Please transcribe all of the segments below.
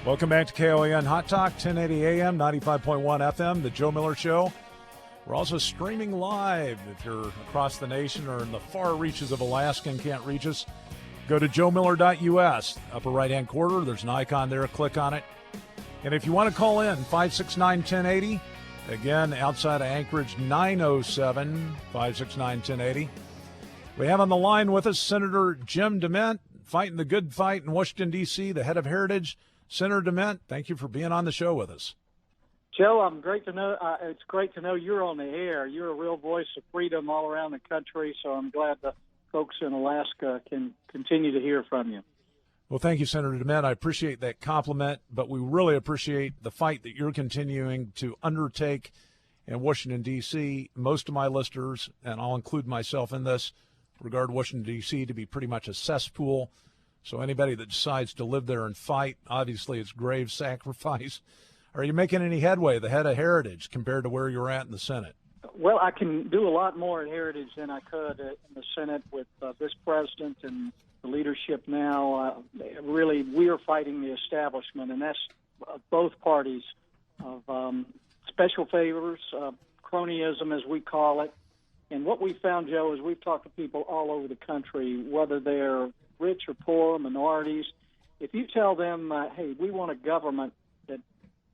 Welcome back to KOAN Hot Talk, 1080 AM, 95.1 FM, The Joe Miller Show. We're also streaming live. If you're across the nation or in the far reaches of Alaska and can't reach us, go to joemiller.us. Upper right-hand corner, there's an icon there. Click on it. And if you want to call in, 569-1080. Again, outside of Anchorage, 907-569-1080. We have on the line with us Senator Jim DeMint, fighting the good fight in Washington, D.C., the head of Heritage. Senator DeMint, thank you for being on the show with us. Joe, it's great to know you're on the air. You're a real voice of freedom all around the country, so I'm glad the folks in Alaska can continue to hear from you. Well, thank you, Senator DeMint. I appreciate that compliment, but we really appreciate the fight that you're continuing to undertake in Washington, D.C. Most of my listeners, and I'll include myself in this, regard Washington, D.C. to be pretty much a cesspool. So anybody that decides to live there and fight, obviously it's grave sacrifice. Are you making any headway, the head of Heritage, compared to where you're at in the Senate? Well, I can do a lot more at Heritage than I could in the Senate with this president and the leadership now. Really, we are fighting the establishment, and that's both parties of special favors, cronyism, as we call it. And what we found, Joe, is we've talked to people all over the country, whether they're rich or poor, minorities. If you tell them, hey, we want a government that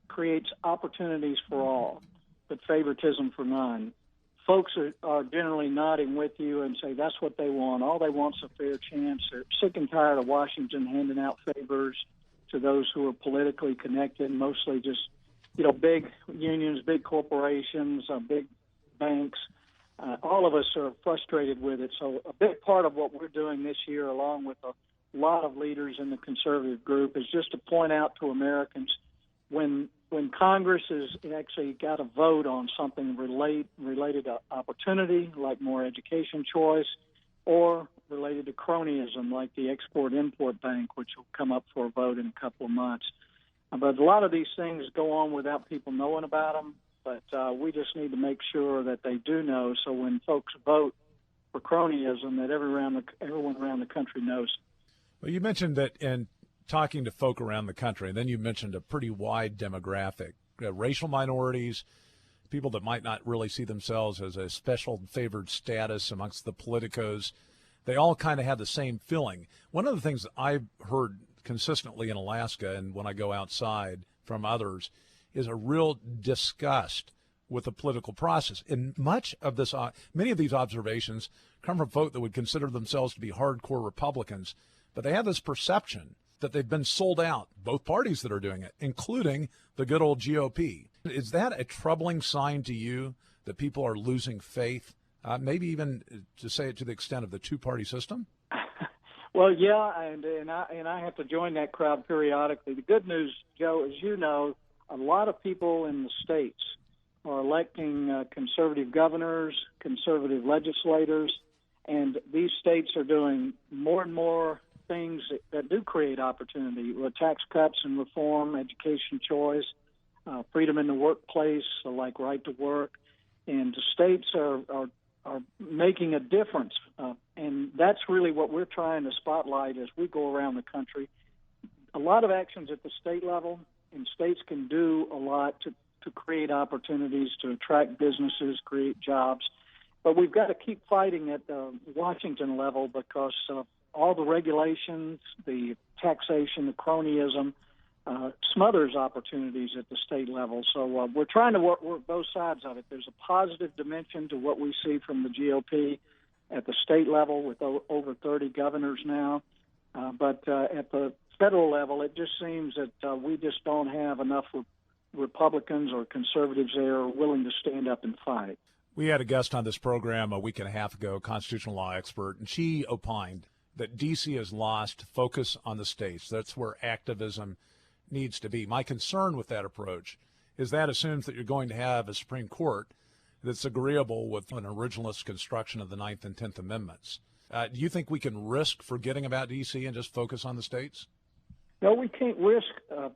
creates opportunities for all, but favoritism for none, folks are generally nodding with you and say that's what they want. All they want is a fair chance. They're sick and tired of Washington handing out favors to those who are politically connected, mostly just, big unions, big corporations, big banks. All of us are frustrated with it. So a big part of what we're doing this year, along with a lot of leaders in the conservative group, is just to point out to Americans when Congress has actually got to vote on something related to opportunity, like more education choice, or related to cronyism, like the Export-Import Bank, which will come up for a vote in a couple of months. But a lot of these things go on without people knowing about them. But we just need to make sure that they do know, so when folks vote for cronyism, that everyone around the country knows. Well, you mentioned that in talking to folk around the country, and then you mentioned a pretty wide demographic, racial minorities, people that might not really see themselves as a special favored status amongst the politicos. They all kind of have the same feeling. One of the things that I've heard consistently in Alaska and when I go outside from others is a real disgust with the political process. And many of these observations come from folk that would consider themselves to be hardcore Republicans, but they have this perception that they've been sold out, both parties that are doing it, including the good old GOP. Is that a troubling sign to you that people are losing faith, maybe even to say it to the extent of the two-party system? Well, yeah, and I have to join that crowd periodically. The good news, Joe, as you know, a lot of people in the states are electing conservative governors, conservative legislators, and these states are doing more and more things that do create opportunity, tax cuts and reform, education choice, freedom in the workplace, like right to work. And the states are making a difference, and that's really what we're trying to spotlight as we go around the country. A lot of actions at the state level, and states can do a lot to create opportunities, to attract businesses, create jobs. But we've got to keep fighting at the Washington level because all the regulations, the taxation, the cronyism, smothers opportunities at the state level. So we're trying to work both sides of it. There's a positive dimension to what we see from the GOP at the state level with over 30 governors now. But at the federal level, it just seems that we just don't have enough Republicans or conservatives there willing to stand up and fight. We had a guest on this program a week and a half ago, constitutional law expert, and she opined that D.C. has lost focus on the states. That's where activism needs to be. My concern with that approach is that assumes that you're going to have a Supreme Court that's agreeable with an originalist construction of the 9th and 10th Amendments. Do you think we can risk forgetting about D.C. and just focus on the states? No, we can't risk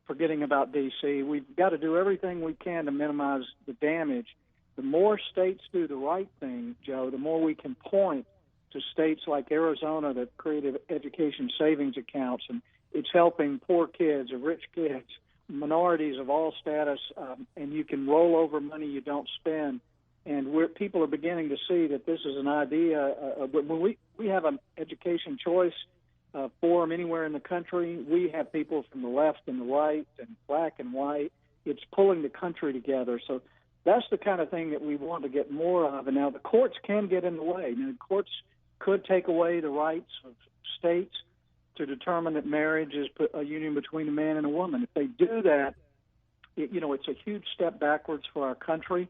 forgetting about D.C. We've got to do everything we can to minimize the damage. The more states do the right thing, Joe, the more we can point to states like Arizona that created education savings accounts, and it's helping poor kids or rich kids minorities of all status, and you can roll over money you don't spend. And people are beginning to see that this is an idea. When we have an education choice forum anywhere in the country, we have people from the left and the right and black and white. It's pulling the country together. So that's the kind of thing that we want to get more of. And now the courts can get in the way. Now, the courts could take away the rights of states to determine that marriage is a union between a man and a woman. If they do that, it's a huge step backwards for our country.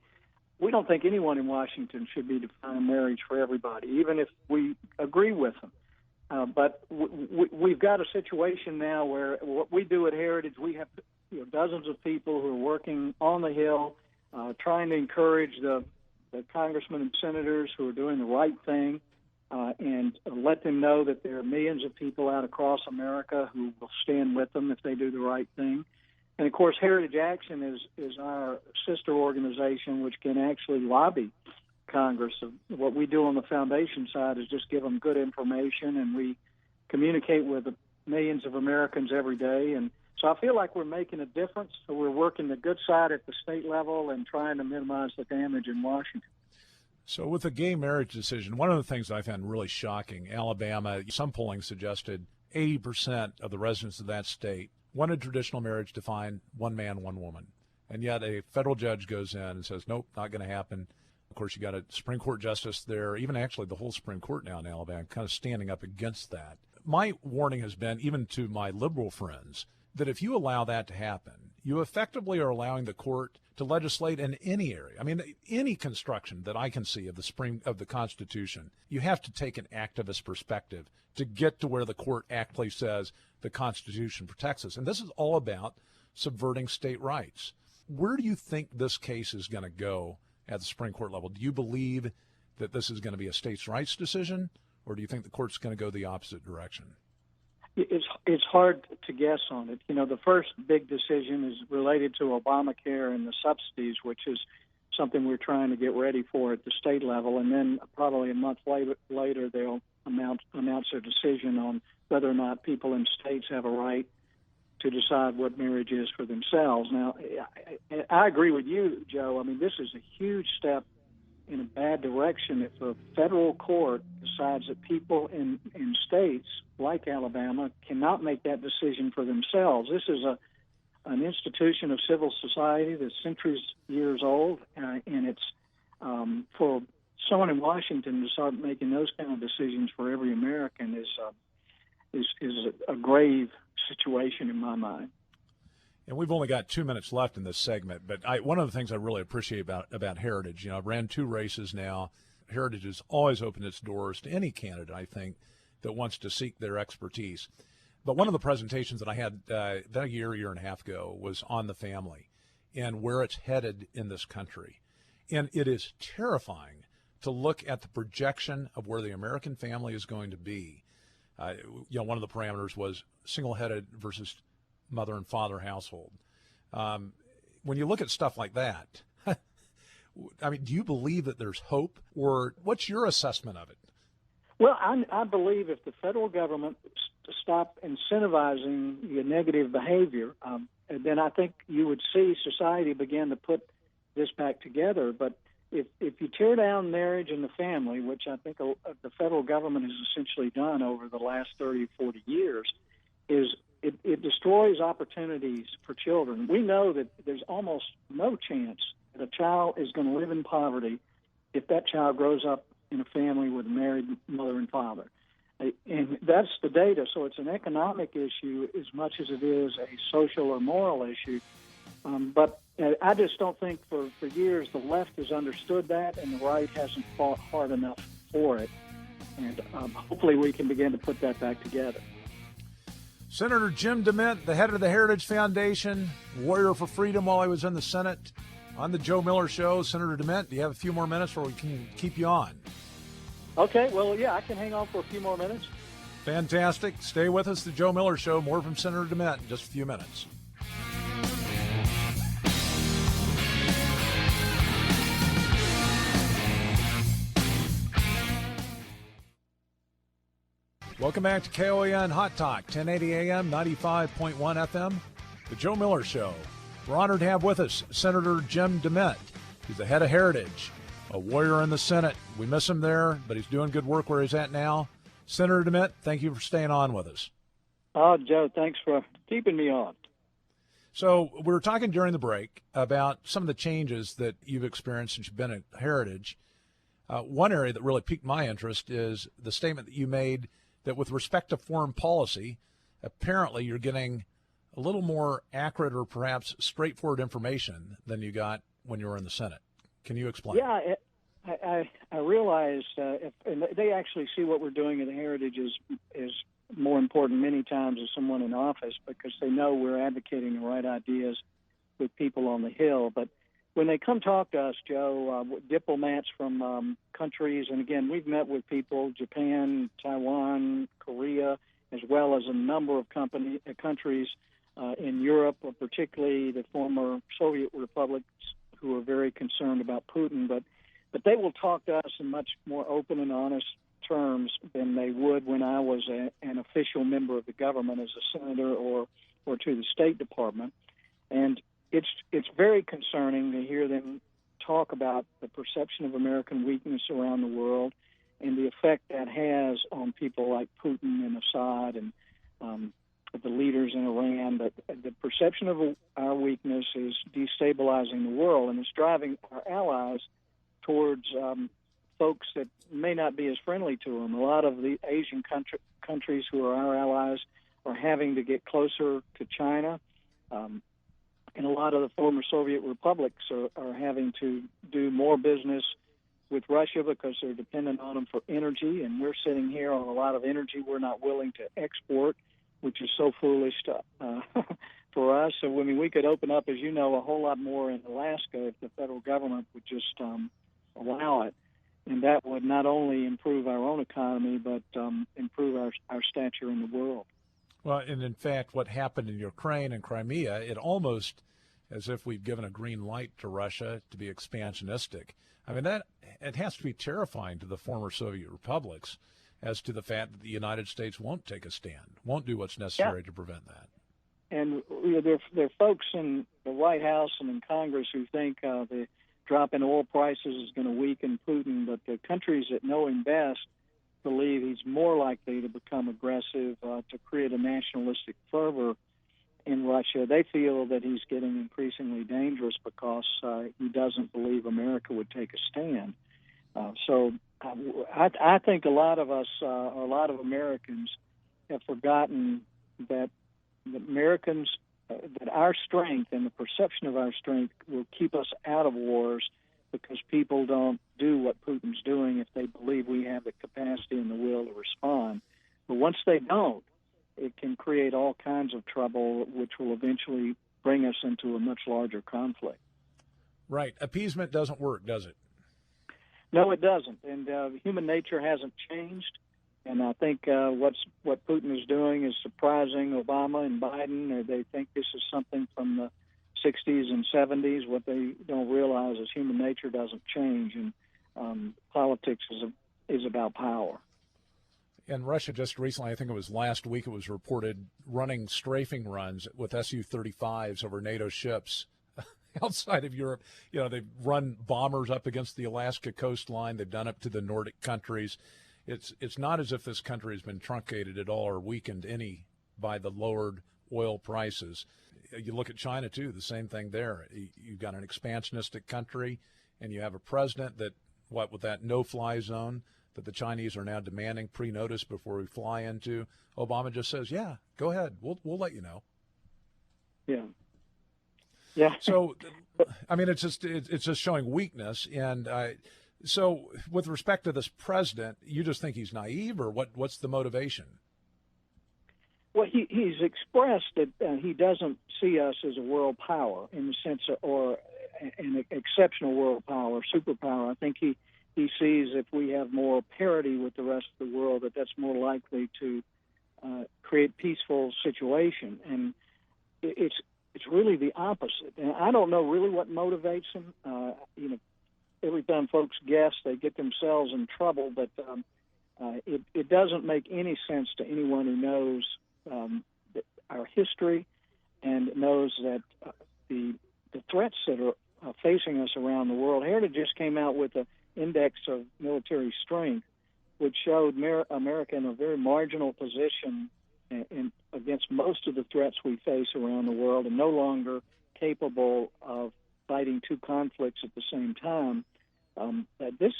We don't think anyone in Washington should be defining marriage for everybody, even if we agree with them. But we've got a situation now where what we do at Heritage, we have dozens of people who are working on the Hill, trying to encourage the congressmen and senators who are doing the right thing, and let them know that there are millions of people out across America who will stand with them if they do the right thing. And, of course, Heritage Action is our sister organization, which can actually lobby Congress. So what we do on the foundation side is just give them good information, and we communicate with millions of Americans every day. And so I feel like we're making a difference. So we're working the good side at the state level and trying to minimize the damage in Washington. So with the gay marriage decision, one of the things I found really shocking, Alabama, some polling suggested 80% of the residents of that state wanted traditional marriage defined one man, one woman. And yet a federal judge goes in and says, nope, not going to happen. Of course, you got a Supreme Court justice there, even actually the whole Supreme Court now in Alabama, kind of standing up against that. My warning has been, even to my liberal friends, that if you allow that to happen, you effectively are allowing the court to legislate in any area. I mean, any construction that I can see of the Constitution, you have to take an activist perspective to get to where the court actually says the Constitution protects us. And this is all about subverting state rights. Where do you think this case is going to go at the Supreme Court level? Do you believe that this is going to be a states' rights decision, or do you think the court's going to go the opposite direction? It's hard to guess on it. The first big decision is related to Obamacare and the subsidies, which is something we're trying to get ready for at the state level. And then probably a month later they'll announce a decision on whether or not people in states have a right to decide what marriage is for themselves. Now, I agree with you, Joe. I mean, this is a huge step in a bad direction if a federal court decides that people in states like Alabama cannot make that decision for themselves. This is an institution of civil society that's years old, and it's for someone in Washington to start making those kind of decisions for every American is a grave situation in my mind. And we've only got 2 minutes left in this segment, but one of the things I really appreciate about Heritage, I've ran 2 races now. Heritage has always opened its doors to any candidate, I think, that wants to seek their expertise. But one of the presentations that I had about a year and a half ago was on the family and where it's headed in this country. And it is terrifying to look at the projection of where the American family is going to be. One of the parameters was single-headed versus mother and father household. When you look at stuff like that, I mean, do you believe that there's hope, or what's your assessment of it? Well, I believe if the federal government stopped incentivizing the negative behavior, then I think you would see society begin to put this back together. But if you tear down marriage and the family, which I think the federal government has essentially done over the last 30 or 40 years, it destroys opportunities for children. We know that there's almost no chance that a child is going to live in poverty if that child grows up in a family with a married mother and father. And that's the data. So it's an economic issue as much as it is a social or moral issue. But I just don't think for years the left has understood that and the right hasn't fought hard enough for it. And hopefully we can begin to put that back together. Senator Jim DeMint, the head of the Heritage Foundation, warrior for freedom while he was in the Senate, on the Joe Miller Show. Senator DeMint, do you have a few more minutes or we can keep you on? Okay, well, yeah, I can hang on for a few more minutes. Fantastic. Stay with us, the Joe Miller Show. More from Senator DeMint in just a few minutes. Welcome back to KOAN Hot Talk, 1080 AM, 95.1 FM. The Joe Miller Show. We're honored to have with us Senator Jim DeMint. He's the head of Heritage, a warrior in the Senate. We miss him there, but he's doing good work where he's at now. Senator DeMint, thank you for staying on with us. Joe, thanks for keeping me on. So we were talking during the break about some of the changes that you've experienced since you've been at Heritage. One area that really piqued my interest is the statement that you made that with respect to foreign policy, apparently you're getting a little more accurate or perhaps straightforward information than you got when you were in the Senate. Can you explain? Yeah, I realize, and they actually see what we're doing at the Heritage is more important many times as someone in office, because they know we're advocating the right ideas with people on the Hill. But when they come talk to us, Joe, diplomats from countries, and again, we've met with people, Japan, Taiwan, Korea, as well as a number of countries in Europe, particularly the former Soviet republics, who are very concerned about Putin. But they will talk to us in much more open and honest terms than they would when I was an official member of the government as a senator or to the State Department. And it's very concerning to hear them talk about the perception of American weakness around the world and the effect that has on people like Putin and Assad and the leaders in Iran. But the perception of our weakness is destabilizing the world, and it's driving our allies towards folks that may not be as friendly to them. A lot of the Asian countries who are our allies are having to get closer to China, and a lot of the former Soviet republics are having to do more business with Russia because they're dependent on them for energy, and we're sitting here on a lot of energy we're not willing to export, which is so foolish for us. So, I mean, we could open up, as you know, a whole lot more in Alaska if the federal government would just allow it. And that would not only improve our own economy, but improve our stature in the world. Well, and in fact, what happened in Ukraine and Crimea, it almost as if we've given a green light to Russia to be expansionistic. I mean, it has to be terrifying to the former Soviet republics as to the fact that the United States won't take a stand, won't do what's necessary to prevent that. And there are folks in the White House and in Congress who think the drop in oil prices is going to weaken Putin, but the countries that know him best believe he's more likely to become aggressive, to create a nationalistic fervor in Russia. They feel that he's getting increasingly dangerous because he doesn't believe America would take a stand. So I think a lot of us, or a lot of Americans, have forgotten that the Americans, that our strength and the perception of our strength will keep us out of wars, because people don't do what Putin's doing if they believe we have the capacity and the will to respond. But once they don't, it can create all kinds of trouble, which will eventually bring us into a much larger conflict. Right. Appeasement doesn't work, does it? No, it doesn't. And human nature hasn't changed. And I think what Putin is doing is surprising Obama and Biden. They think this is something from the 60s and 70s. What they don't realize is human nature doesn't change, and politics is about power. And Russia just recently, I think it was last week, it was reported running strafing runs with Su-35s over NATO ships outside of Europe. You know, they've run bombers up against the Alaska coastline. They've done it to the Nordic countries. It's not as if this country has been truncated at all or weakened any by the lowered oil prices. You look at China, too, the same thing there. You've got an expansionistic country, and you have a president that, with that no-fly zone that the Chinese are now demanding pre-notice before we fly into, Obama just says, yeah, go ahead. We'll let you know. Yeah. Yeah. So, I mean, it's just showing weakness. And so with respect to this president, you just think he's naive, or what's the motivation? Well, he's expressed that he doesn't see us as a world power in the sense of, or an exceptional world power, superpower. I think he sees if we have more parity with the rest of the world, that's more likely to create peaceful situation. And it's really the opposite. And I don't know really what motivates him. Every time folks guess, they get themselves in trouble. But it doesn't make any sense to anyone who knows our history and knows that the threats that are facing us around the world. Heritage just came out with an index of military strength, which showed America in a very marginal position against most of the threats we face around the world, and no longer capable of fighting two conflicts at the same time. This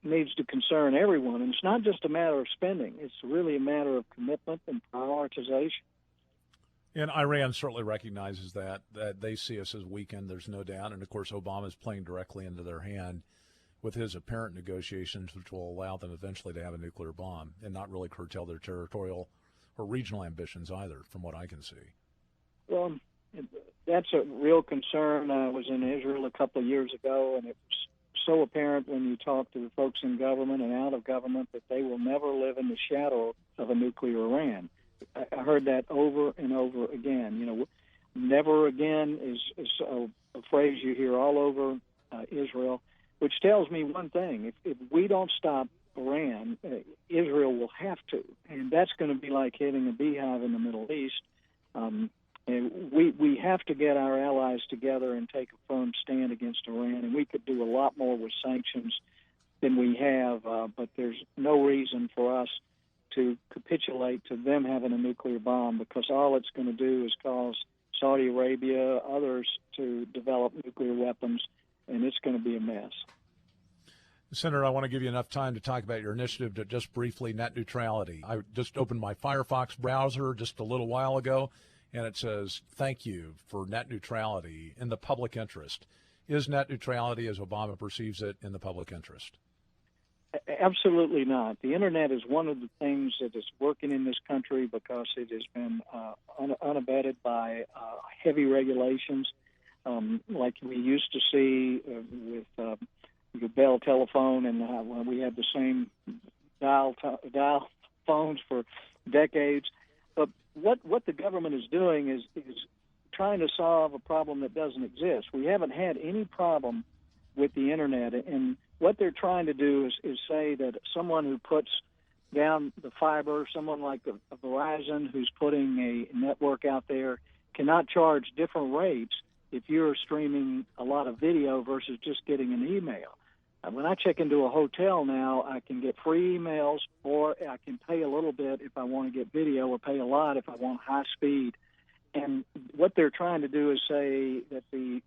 needs to concern everyone, and it's not just a matter of spending. It's really a matter of commitment and prioritization. And Iran certainly recognizes that they see us as weakened, there's no doubt. And, of course, Obama's playing directly into their hand with his apparent negotiations, which will allow them eventually to have a nuclear bomb and not really curtail their territorial or regional ambitions either, from what I can see. Well, that's a real concern. I was in Israel a couple of years ago, and it was so apparent when you talk to the folks in government and out of government that they will never live in the shadow of a nuclear Iran. I heard that over and over again. You know, never again is a phrase you hear all over Israel, which tells me one thing. If we don't stop Iran, Israel will have to, and that's going to be like hitting a beehive in the Middle East. And we have to get our allies together and take a firm stand against Iran, and we could do a lot more with sanctions than we have, but there's no reason for us to capitulate to them having a nuclear bomb, because all it's going to do is cause Saudi Arabia, others to develop nuclear weapons, and it's going to be a mess. Senator, I want to give you enough time to talk about your initiative to just briefly net neutrality. I just opened my Firefox browser just a little while ago, and it says, thank you for net neutrality in the public interest. Is net neutrality, as Obama perceives it, in the public interest? Absolutely not. The Internet is one of the things that is working in this country because it has been unabetted by heavy regulations, like we used to see with the Bell telephone, and when we had the same dial phones for decades. But what the government is doing is trying to solve a problem that doesn't exist. We haven't had any problem with the Internet, and what they're trying to do is say that someone who puts down the fiber, someone like a Verizon who's putting a network out there, cannot charge different rates if you're streaming a lot of video versus just getting an email. When I check into a hotel now, I can get free emails, or I can pay a little bit if I want to get video, or pay a lot if I want high speed. And what they're trying to do is say that the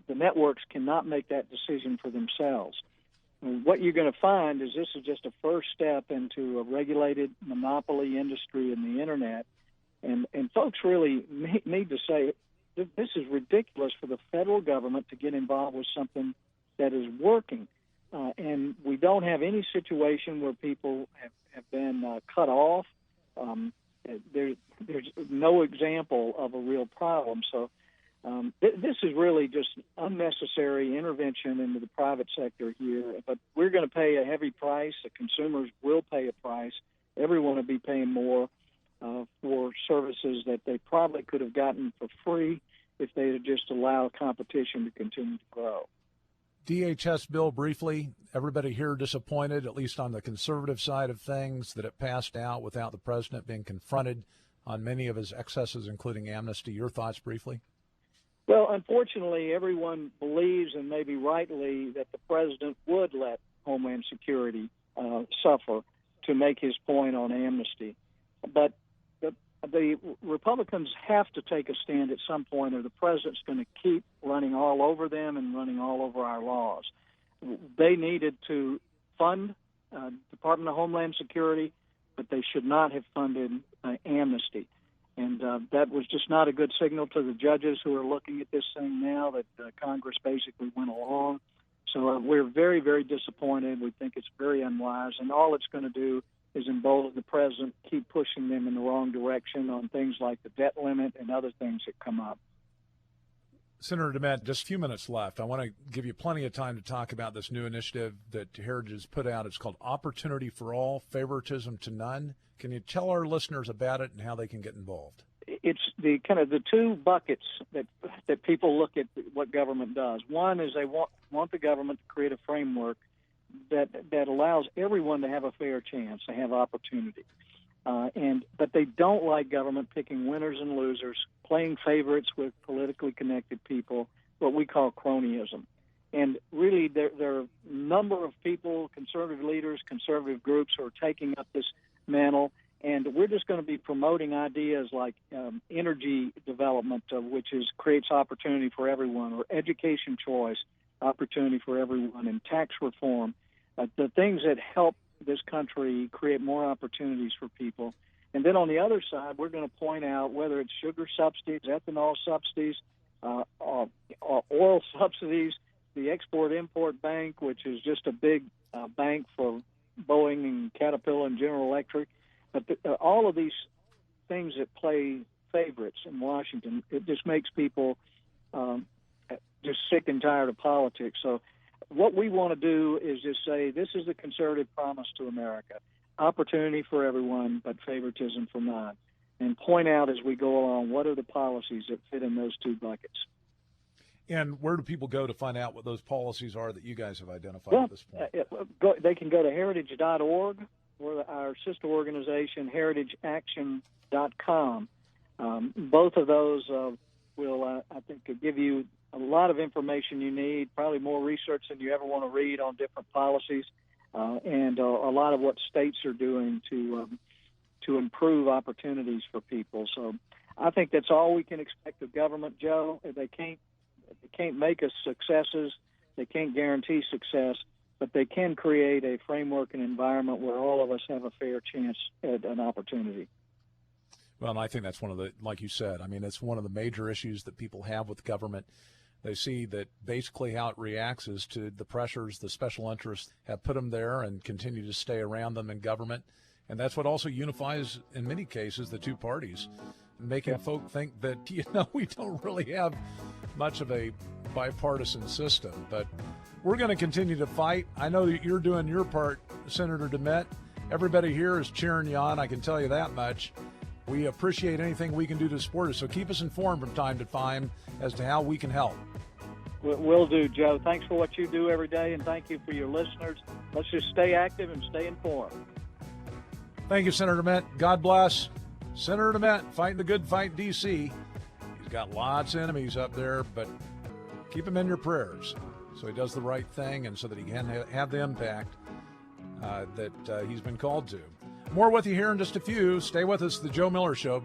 networks cannot make that decision for themselves. And what you're going to find is this is just a first step into a regulated monopoly industry in the Internet. And folks really need to say, this is ridiculous for the federal government to get involved with something that is working. And we don't have any situation where people have been cut off. There's no example of a real problem. So this is really just unnecessary intervention into the private sector here. But we're going to pay a heavy price. The consumers will pay a price. Everyone will be paying more for services that they probably could have gotten for free if they had just allowed competition to continue to grow. DHS bill, briefly, everybody here disappointed, at least on the conservative side of things, that it passed out without the president being confronted on many of his excesses, including amnesty. Your thoughts, briefly? Well, unfortunately, everyone believes, and maybe rightly, that the president would let Homeland Security suffer to make his point on amnesty. But the Republicans have to take a stand at some point, or the president's going to keep running all over them and running all over our laws. They needed to fund Department of Homeland Security, but they should not have funded amnesty. And that was just not a good signal to the judges who are looking at this thing now, that Congress basically went along. So we're very, very disappointed. We think it's very unwise, and all it's going to do is embolden the president, keep pushing them in the wrong direction on things like the debt limit and other things that come up. Senator DeMint, just a few minutes left. I want to give you plenty of time to talk about this new initiative that Heritage has put out. It's called Opportunity for All, Favoritism to None. Can you tell our listeners about it and how they can get involved? It's the kind of the two buckets that people look at what government does. One is they want the government to create a framework that allows everyone to have a fair chance, to have opportunity. But they don't like government picking winners and losers, playing favorites with politically connected people, what we call cronyism. And really, there are a number of people, conservative leaders, conservative groups, who are taking up this mantle. And we're just going to be promoting ideas like energy development, which creates opportunity for everyone, or education choice, opportunity for everyone, and tax reform, the things that help this country create more opportunities for people. And then on the other side, we're going to point out whether it's sugar subsidies, ethanol subsidies, oil subsidies, the Export-Import Bank, which is just a big bank for Boeing and Caterpillar and General Electric. But all of these things that play favorites in Washington, it just makes people just sick and tired of politics. So what we want to do is just say this is the conservative promise to America: opportunity for everyone, but favoritism for none. And point out as we go along what are the policies that fit in those two buckets. And where do people go to find out what those policies are that you guys have identified at this point? They can go to heritage.org, or our sister organization, heritageaction.com. Both of those will, I think, give you a lot of information you need, probably more research than you ever want to read on different policies, and a lot of what states are doing to improve opportunities for people. So I think that's all we can expect of government, Joe. They can't make us successes. They can't guarantee success, but they can create a framework and environment where all of us have a fair chance at an opportunity. Well, and I think that's one of the, like you said, I mean, it's one of the major issues that people have with government. They see that basically how it reacts is to the pressures the special interests have put them there and continue to stay around them in government. And that's what also unifies, in many cases, the two parties, making folk think that, we don't really have much of a bipartisan system. But we're going to continue to fight. I know that you're doing your part, Senator DeMint. Everybody here is cheering you on, I can tell you that much. We appreciate anything we can do to support us, so keep us informed from time to time as to how we can help. Will do, Joe. Thanks for what you do every day, and thank you for your listeners. Let's just stay active and stay informed. Thank you, Senator DeMint. God bless. Senator DeMint, fighting the good fight in D.C. He's got lots of enemies up there, but keep him in your prayers so he does the right thing and so that he can have the impact that he's been called to. More with you here in just a few. Stay with us, The Joe Miller Show.